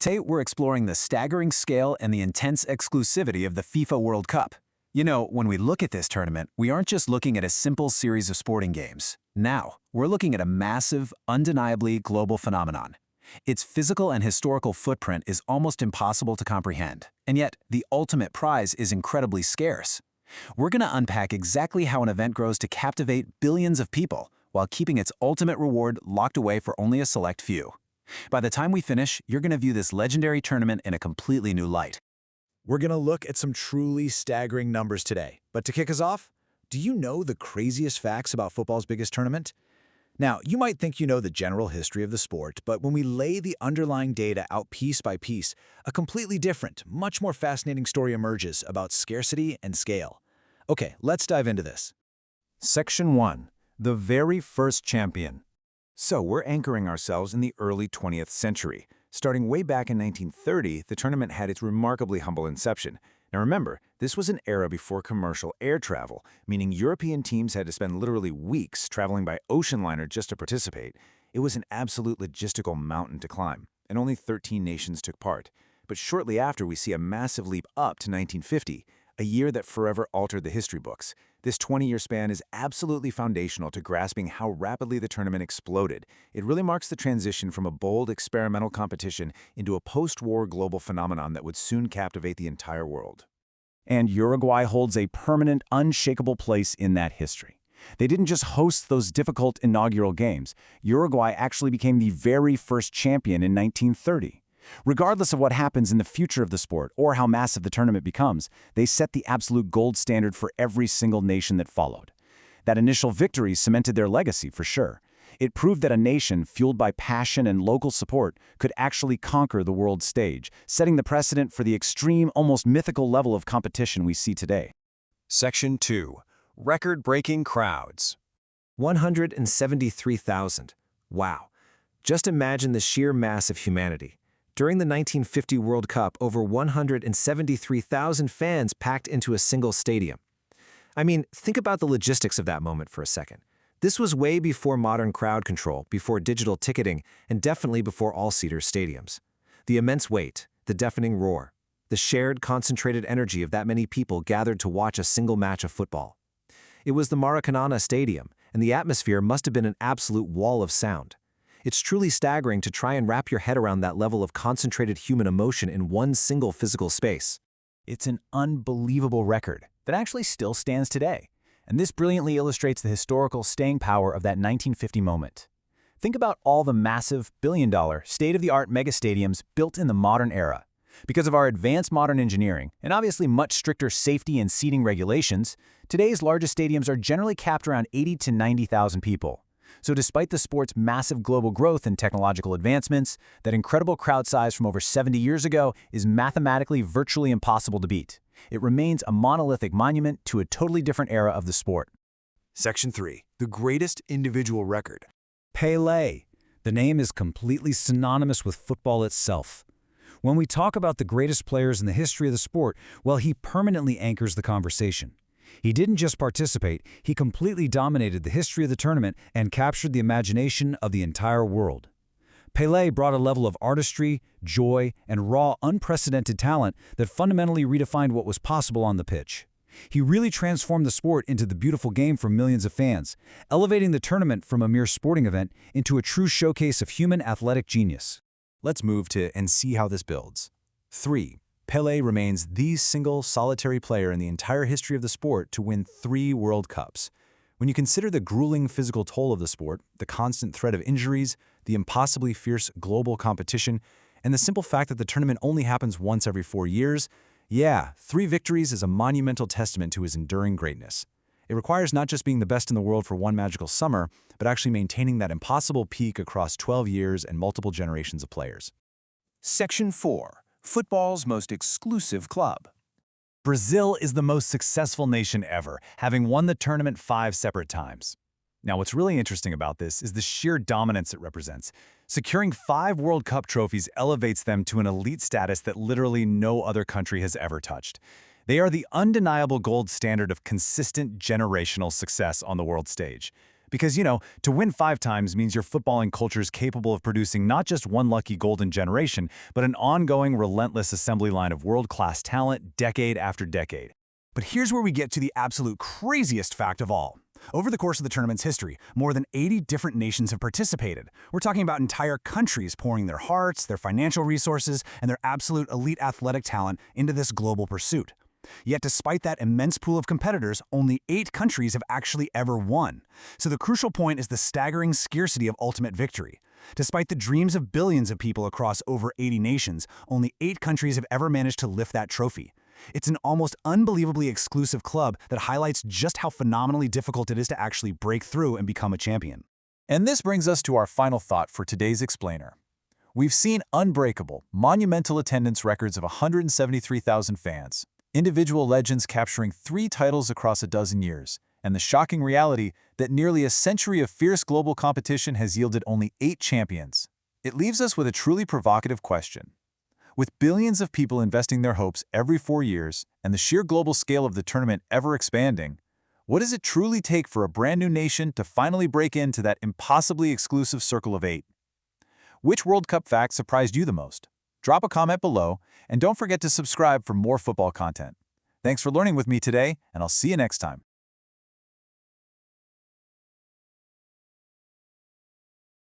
Today, we're exploring the staggering scale and the intense exclusivity of the FIFA World Cup. You know, when we look at this tournament, we aren't just looking at a simple series of sporting games. Now, we're looking at a massive, undeniably global phenomenon. Its physical and historical footprint is almost impossible to comprehend, and yet the ultimate prize is incredibly scarce. We're going to unpack exactly how an event grows to captivate billions of people while keeping its ultimate reward locked away for only a select few. By the time we finish, you're going to view this legendary tournament in a completely new light. We're going to look at some truly staggering numbers today. But to kick us off, do you know the craziest facts about football's biggest tournament? Now, you might think you know the general history of the sport, but when we lay the underlying data out piece by piece, a completely different, much more fascinating story emerges about scarcity and scale. Okay, let's dive into this. Section 1. The very first champion. So we're anchoring ourselves in the early 20th century. Starting way back in 1930, the tournament had its remarkably humble inception. Now remember, this was an era before commercial air travel, meaning European teams had to spend literally weeks traveling by ocean liner just to participate. It was an absolute logistical mountain to climb, and only 13 nations took part. But shortly after, we see a massive leap up to 1950, a year that forever altered the history books. This 20-year span is absolutely foundational to grasping how rapidly the tournament exploded. It really marks the transition from a bold experimental competition into a post-war global phenomenon that would soon captivate the entire world. And Uruguay holds a permanent, unshakable place in that history. They didn't just host those difficult inaugural games. Uruguay actually became the very first champion in 1930. Regardless of what happens in the future of the sport or how massive the tournament becomes, they set the absolute gold standard for every single nation that followed. That initial victory cemented their legacy for sure. It proved that a nation fueled by passion and local support could actually conquer the world stage, setting the precedent for the extreme, almost mythical level of competition we see today. Section 2. Record-breaking crowds. 173,000. Wow. Just imagine the sheer mass of humanity. During the 1950 World Cup, over 173,000 fans packed into a single stadium. I mean, think about the logistics of that moment for a second. This was way before modern crowd control, before digital ticketing, and definitely before all-seater stadiums. The immense weight, the deafening roar, the shared, concentrated energy of that many people gathered to watch a single match of football. It was the Maracanã Stadium, and the atmosphere must have been an absolute wall of sound. It's truly staggering to try and wrap your head around that level of concentrated human emotion in one single physical space. It's an unbelievable record that actually still stands today, and this brilliantly illustrates the historical staying power of that 1950 moment. Think about all the massive, billion-dollar, state-of-the-art megastadiums built in the modern era. Because of our advanced modern engineering, and obviously much stricter safety and seating regulations, today's largest stadiums are generally capped around 80 to 90,000 people. So despite the sport's massive global growth and technological advancements, that incredible crowd size from over 70 years ago is mathematically virtually impossible to beat. It remains a monolithic monument to a totally different era of the sport. Section 3. The greatest individual record. Pelé. The name is completely synonymous with football itself. When we talk about the greatest players in the history of the sport, well, he permanently anchors the conversation. He didn't just participate, he completely dominated the history of the tournament and captured the imagination of the entire world. Pelé brought a level of artistry, joy, and raw, unprecedented talent that fundamentally redefined what was possible on the pitch. He really transformed the sport into the beautiful game for millions of fans, elevating the tournament from a mere sporting event into a true showcase of human athletic genius. Let's move to and see how this builds. 3. Pelé remains the single solitary player in the entire history of the sport to win 3 World Cups. When you consider the grueling physical toll of the sport, the constant threat of injuries, the impossibly fierce global competition, and the simple fact that the tournament only happens once every 4 years, yeah, 3 victories is a monumental testament to his enduring greatness. It requires not just being the best in the world for one magical summer, but actually maintaining that impossible peak across 12 years and multiple generations of players. Section 4. Football's most exclusive club. Brazil is the most successful nation ever, having won the tournament 5 separate times. Now, what's really interesting about this is the sheer dominance it represents. Securing 5 World Cup trophies elevates them to an elite status that literally no other country has ever touched. They are the undeniable gold standard of consistent generational success on the world stage. Because, to win 5 times means your footballing culture is capable of producing not just one lucky golden generation, but an ongoing, relentless assembly line of world-class talent decade after decade. But here's where we get to the absolute craziest fact of all. Over the course of the tournament's history, more than 80 different nations have participated. We're talking about entire countries pouring their hearts, their financial resources, and their absolute elite athletic talent into this global pursuit. Yet despite that immense pool of competitors, only 8 countries have actually ever won. So the crucial point is the staggering scarcity of ultimate victory. Despite the dreams of billions of people across over 80 nations, only 8 countries have ever managed to lift that trophy. It's an almost unbelievably exclusive club that highlights just how phenomenally difficult it is to actually break through and become a champion. And this brings us to our final thought for today's explainer. We've seen unbreakable, monumental attendance records of 173,000 fans, individual legends capturing 3 titles across a dozen years, and the shocking reality that nearly a century of fierce global competition has yielded only 8 champions. It leaves us with a truly provocative question. With billions of people investing their hopes every 4 years and the sheer global scale of the tournament ever expanding, what does it truly take for a brand new nation to finally break into that impossibly exclusive circle of 8? Which World Cup fact surprised you the most? Drop a comment below, and don't forget to subscribe for more football content. Thanks for learning with me today, and I'll see you next time.